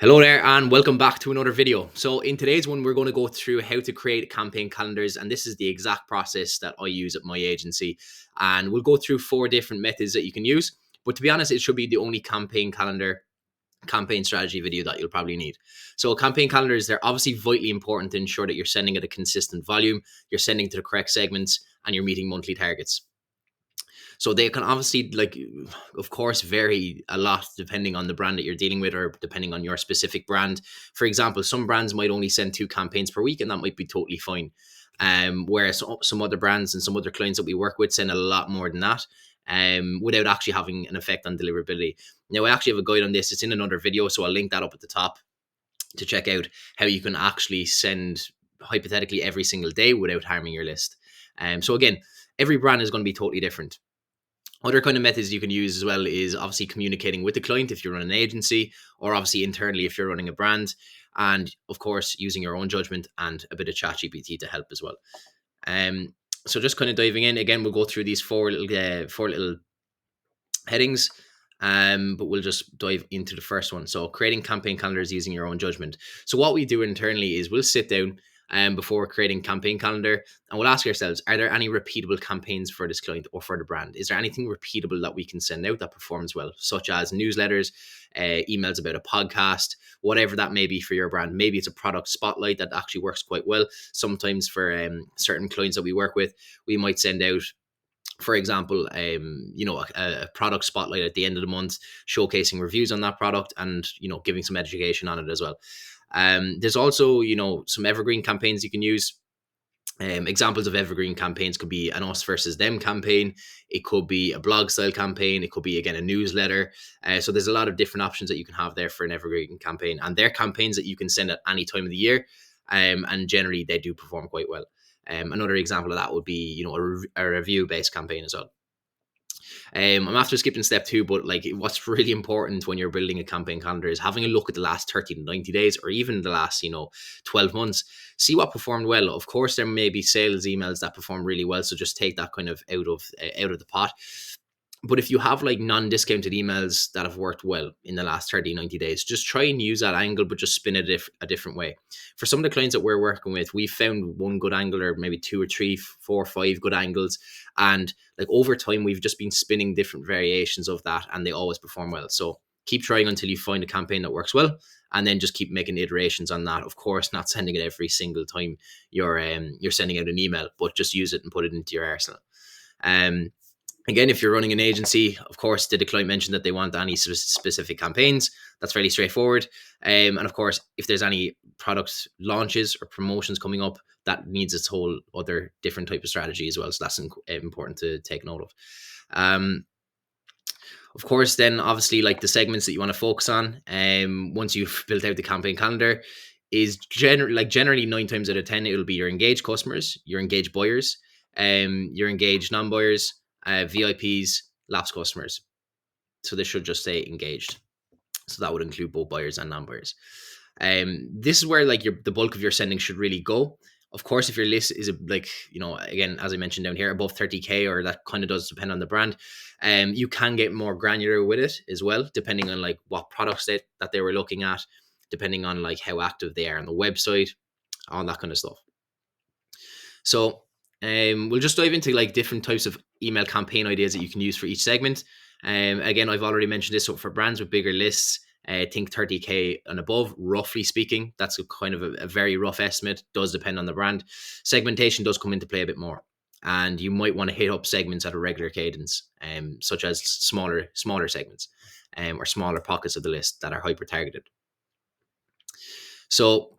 Hello there and welcome back to another video. So in today's one, we're going to go through how to create campaign calendars, and this is the exact process that I use at my agency. And we'll go through 4 different methods that you can use, but to be honest, it should be the only campaign strategy video that you'll probably need. So campaign calendars, they're obviously vitally important to ensure that you're sending at a consistent volume, you're sending to the correct segments, and you're meeting monthly targets. So they can obviously, of course, vary a lot depending on the brand that you're dealing with or depending on your specific brand. For example, some brands might only send 2 campaigns per week, and that might be totally fine. Whereas some other brands and some other clients that we work with send a lot more than that, without actually having an effect on deliverability. Now, I actually have a guide on this. It's in another video, so I'll link that up at the top to check out how you can actually send hypothetically every single day without harming your list. So again, every brand is going to be totally different. Other kind of methods you can use as well is obviously communicating with the client if you're running an agency, or obviously internally if you're running a brand, and of course using your own judgment and a bit of ChatGPT to help as well. So just kind of diving in again, we'll go through these four little headings, but we'll just dive into the first one. So creating campaign calendars using your own judgment. So what we do internally is we'll sit down before creating campaign calendar, and we'll ask ourselves, are there any repeatable campaigns for this client or for the brand? Is there anything repeatable that we can send out that performs well, such as newsletters, emails about a podcast, whatever that may be for your brand? Maybe it's a product spotlight that actually works quite well. Sometimes for certain clients that we work with, we might send out, for example, a product spotlight at the end of the month, showcasing reviews on that product and, giving some education on it as well. There's also, some evergreen campaigns you can use. Examples of evergreen campaigns could be an us versus them campaign. It could be a blog style campaign. It could be, again, a newsletter. So there's a lot of different options that you can have there for an evergreen campaign. And they're campaigns that you can send at any time of the year. And generally they do perform quite well. Another example of that would be, a review-based campaign as well. I'm after skipping step 2, but what's really important when you're building a campaign calendar is having a look at the last 30 to 90 days or even the last, 12 months. See what performed well. Of course, there may be sales emails that perform really well, so just take that kind of out of the pot. But if you have non-discounted emails that have worked well in the last 30, 90 days, just try and use that angle, but just spin it a different way. For some of the clients that we're working with, we found one good angle, or maybe 2 or 3, 4 or 5 good angles. And over time, we've just been spinning different variations of that, and they always perform well. So keep trying until you find a campaign that works well, and then just keep making iterations on that. Of course, not sending it every single time you're sending out an email, but just use it and put it into your arsenal. Again, if you're running an agency, of course, did the client mention that they want any specific campaigns? That's fairly straightforward. And of course, if there's any product launches or promotions coming up, that needs its whole other different type of strategy as well. So that's important to take note of. Of course, then obviously the segments that you want to focus on, once you've built out the campaign calendar, is generally 9 times out of 10, it'll be your engaged customers, your engaged buyers, your engaged non-buyers, VIPs, lapsed customers. So this should just say engaged. So that would include both buyers and non-buyers. This is where the bulk of your sending should really go. Of course, if your list is again, as I mentioned down here, above 30K, or that kind of does depend on the brand, you can get more granular with it as well, depending on what products that they were looking at, depending on how active they are on the website, all that kind of stuff. So we'll just dive into different types of email campaign ideas that you can use for each segment. Again, I've already mentioned this. So for brands with bigger lists, think 30K and above, roughly speaking. That's kind of a very rough estimate. Does depend on the brand. Segmentation does come into play a bit more, and you might want to hit up segments at a regular cadence, such as smaller segments, or smaller pockets of the list that are hyper targeted. So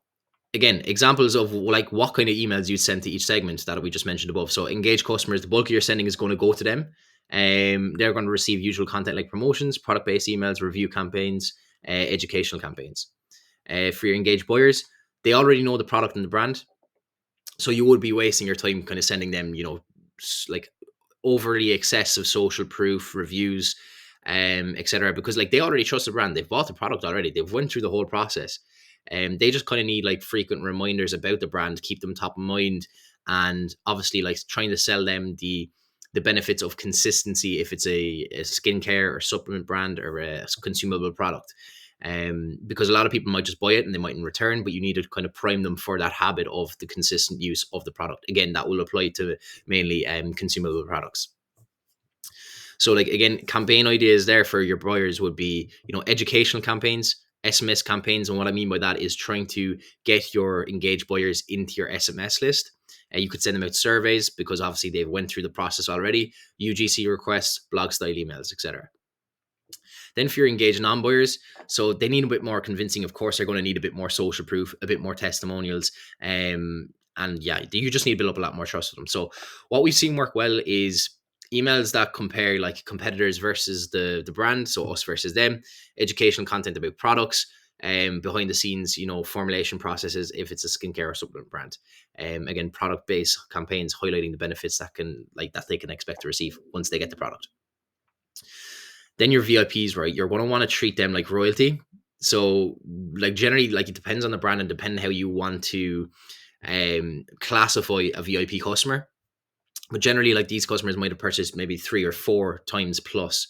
again, examples of what kind of emails you'd send to each segment that we just mentioned above. So engaged customers, the bulk of your sending is going to go to them. They're going to receive usual content like promotions, product-based emails, review campaigns, educational campaigns. For your engaged buyers, they already know the product and the brand, so you would be wasting your time kind of sending them, overly excessive social proof reviews, etc. Because they already trust the brand, they've bought the product already, they've went through the whole process. They just kind of need frequent reminders about the brand, keep them top of mind, and obviously trying to sell them the benefits of consistency if it's a skincare or supplement brand or a consumable product. because a lot of people might just buy it and they mightn't return, but you need to kind of prime them for that habit of the consistent use of the product. Again, that will apply to mainly consumable products. So like, again, campaign ideas there for your buyers would be, educational campaigns, SMS campaigns. And what I mean by that is trying to get your engaged buyers into your SMS list. You could send them out surveys because obviously they've went through the process already, UGC requests, blog style emails, etc. Then for your engaged non-buyers, so they need a bit more convincing. Of course, they're going to need a bit more social proof, a bit more testimonials. And yeah, you just need to build up a lot more trust with them. So what we've seen work well is emails that compare like competitors versus the brand, so us versus them, educational content about products, behind the scenes, formulation processes if it's a skincare or supplement brand. Again, product based campaigns highlighting the benefits that they can expect to receive once they get the product. Then your VIPs, right? You're going to want to treat them like royalty. So like generally, like it depends on the brand and depending how you want to classify a VIP customer. But generally, like these customers might have purchased maybe 3 or 4 times plus.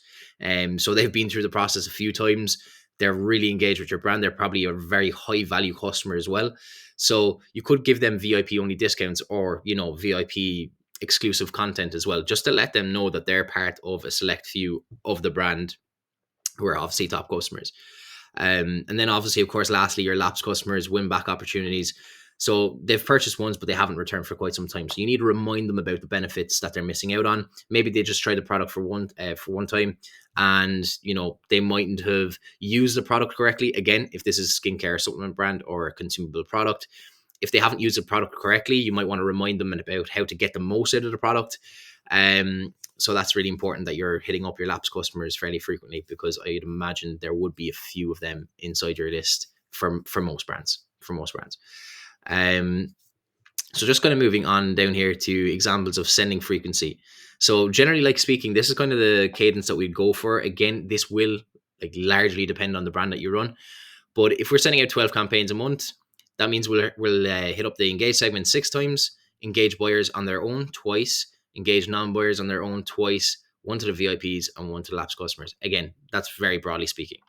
So they've been through the process a few times. They're really engaged with your brand. They're probably a very high value customer as well. So you could give them VIP only discounts or, VIP exclusive content as well, just to let them know that they're part of a select few of the brand who are obviously top customers. And then obviously, of course, lastly, your lapsed customers, win back opportunities. So they've purchased once, but they haven't returned for quite some time. So you need to remind them about the benefits that they're missing out on. Maybe they just tried the product for one time, and they mightn't have used the product correctly. Again, if this is a skincare supplement brand or a consumable product, if they haven't used the product correctly, you might want to remind them about how to get the most out of the product. So that's really important that you're hitting up your lapsed customers fairly frequently, because I'd imagine there would be a few of them inside your list for most brands. So just kind of moving on down here to examples of sending frequency. So generally, like speaking, this is kind of the cadence that we'd go for. Again, this will like largely depend on the brand that you run. But if we're sending out 12 campaigns a month, that means we'll hit up the engaged segment 6 times, engage buyers on their own twice, engage non-buyers on their own twice, 1 to the VIPs and 1 to the lapsed customers. Again, that's very broadly speaking.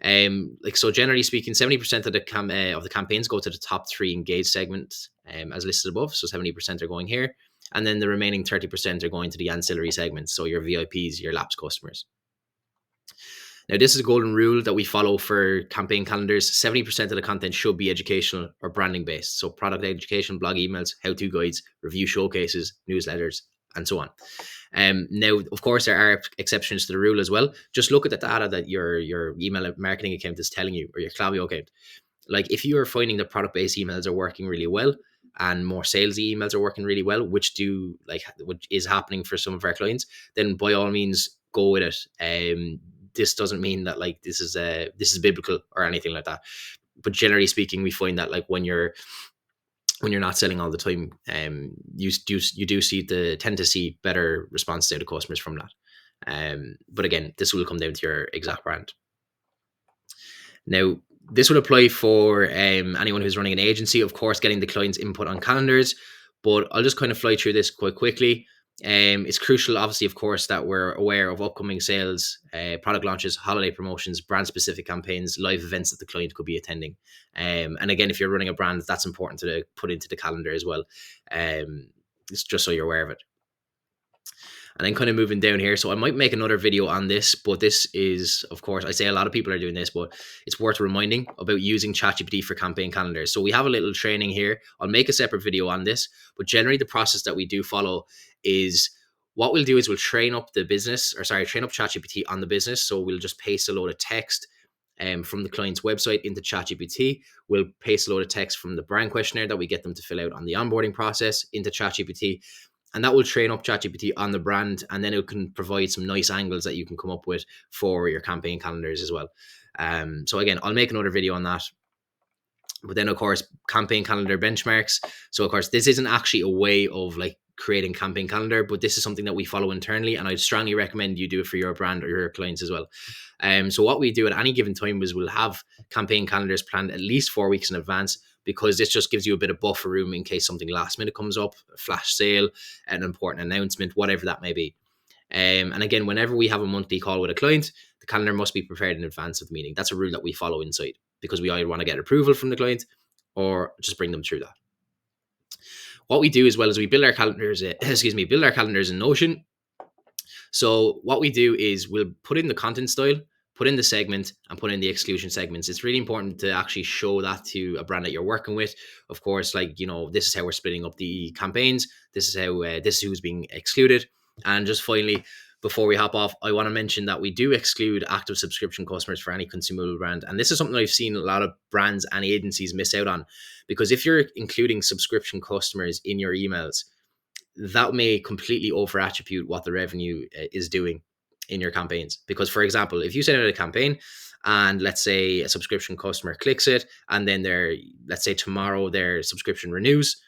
So generally speaking, 70% of the campaigns go to the top 3 engaged segments, as listed above. So 70% are going here, and then the remaining 30% are going to the ancillary segments. So your VIPs, your lapsed customers. Now, this is a golden rule that we follow for campaign calendars. 70% of the content should be educational or branding based. So product education, blog emails, how-to guides, review showcases, newsletters, and so on. Now, of course, there are exceptions to the rule as well. Just look at the data that your email marketing account is telling you, or your Klaviyo account. Like if you are finding that product-based emails are working really well and more salesy emails are working really well, which is happening for some of our clients, then by all means go with it. This doesn't mean that like this is biblical or anything like that. But generally speaking, we find that like when you're not selling all the time, you tend to see better responses out of customers from that. But again, this will come down to your exact brand. Now, this would apply for anyone who's running an agency, of course, getting the client's input on calendars. But I'll just kind of fly through this quite quickly. It's crucial, obviously, of course, that we're aware of upcoming sales, product launches, holiday promotions, brand-specific campaigns, live events that the client could be attending. And again, if you're running a brand, that's important to put into the calendar as well. It's just so you're aware of it. And then kind of moving down here. So I might make another video on this, but this is, of course, I say a lot of people are doing this, but it's worth reminding about using ChatGPT for campaign calendars. So we have a little training here. I'll make a separate video on this, but generally the process that we do follow is what we'll do is we'll train up ChatGPT on the business. So we'll just paste a load of text from the client's website into ChatGPT. We'll paste a load of text from the brand questionnaire that we get them to fill out on the onboarding process into ChatGPT. And that will train up ChatGPT on the brand, and then it can provide some nice angles that you can come up with for your campaign calendars as well. So again, I'll make another video on that. But then, of course, campaign calendar benchmarks. So, of course, this isn't actually a way of like creating campaign calendar, but this is something that we follow internally, and I'd strongly recommend you do it for your brand or your clients as well. So what we do at any given time is we'll have campaign calendars planned at least 4 weeks in advance, because this just gives you a bit of buffer room in case something last minute comes up, a flash sale, an important announcement, whatever that may be. And again, whenever we have a monthly call with a client, the calendar must be prepared in advance of the meeting. That's a rule that we follow inside, because we either want to get approval from the client or just bring them through that. What we do as well is we build our calendars, build our calendars in Notion. So what we do is we'll put in the content style, put in the segment, and put in the exclusion segments. It's really important to actually show that to a brand that you're working with. Of course, like, this is how we're splitting up the campaigns. This is how this is who's being excluded. And just finally, before we hop off, I want to mention that we do exclude active subscription customers for any consumable brand. And this is something I've seen a lot of brands and agencies miss out on, because if you're including subscription customers in your emails, that may completely over attribute what the revenue is doing in your campaigns. Because, for example, if you send out a campaign and let's say a subscription customer clicks it, and then let's say tomorrow their subscription renews,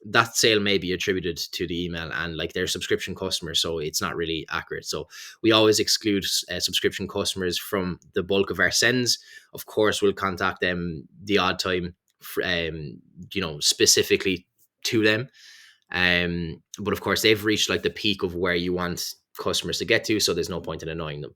that sale may be attributed to the email and like their subscription customer. So it's not really accurate. So we always exclude subscription customers from the bulk of our sends. Of course, we'll contact them the odd time, specifically to them. But of course, they've reached like the peak of where you want customers to get to, so there's no point in annoying them.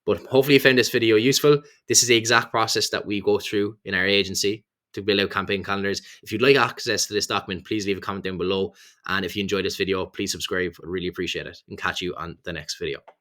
But hopefully you found this video useful. This is the exact process that we go through in our agency to build out campaign calendars. If you'd like access to this document, please leave a comment down below. And if you enjoyed this video, please subscribe. I really appreciate it, and catch you on the next video.